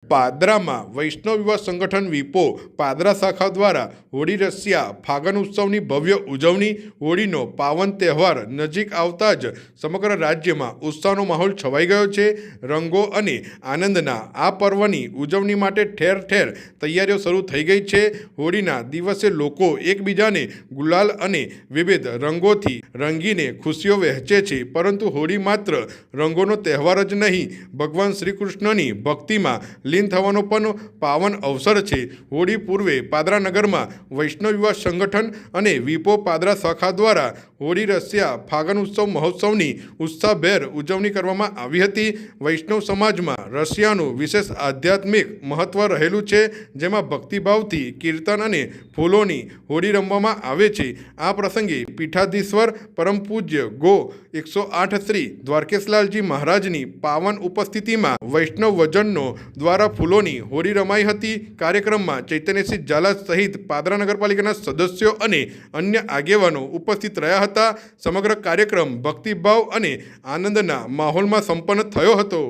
પાદરામાં વૈષ્ણવ યુવા સંગઠન વિપો પાદરા શાખા દ્વારા હોળી રસિયા ફાગણ ઉત્સવની ભવ્ય ઉજવણી। હોળીનો પાવન તહેવાર નજીક આવતા જ સમગ્ર રાજ્યમાં ઉત્સાહનો માહોલ છવાઈ ગયો છે। રંગો અને આનંદના આ પર્વની ઉજવણી માટે ઠેર ઠેર તૈયારીઓ શરૂ થઈ ગઈ છે। હોળીના દિવસે લોકો એકબીજાને ગુલાલ અને વિવિધ રંગોથી રંગીને ખુશીઓ વહેંચે છે, પરંતુ હોળી માત્ર રંગોનો તહેવાર જ નહીં, ભગવાન શ્રી કૃષ્ણની ભક્તિમાં લીન થવાનો પણ પાવન અવસર છે। હોળી પૂર્વે પાદરા નગરમાં વૈષ્ણવ યુવા સંગઠન અને વિપો પાદરા શાખા દ્વારા હોળી રસિયા ફાગણ ઉત્સવ મહોત્સવની ઉત્સાહભેર ઉજવણી કરવામાં આવી હતી। વૈષ્ણવ સમાજમાં રસિયાનું વિશેષ આધ્યાત્મિક મહત્વ રહેલું છે, જેમાં ભક્તિભાવથી કીર્તન અને ફૂલોની હોળી રમવામાં આવે છે। આ પ્રસંગે પીઠાધીશ્વર પરમ પૂજ્ય ગો 108 શ્રી દ્વારકેશલાલજી મહારાજની પાવન ઉપસ્થિતિમાં વૈષ્ણવ વજનનો દ્વારા ફૂલોની હોળી રમાઈ હતી। કાર્યક્રમમાં ચૈતન્યસિંહ ઝાલા સહિત પાદરા નગરપાલિકાના સદસ્યો અને અન્ય આગેવાનો ઉપસ્થિત રહ્યા હતા। સમગ્ર કાર્યક્રમ ભક્તિભાવ અને આનંદના માહોલમાં સંપન્ન થયો હતો।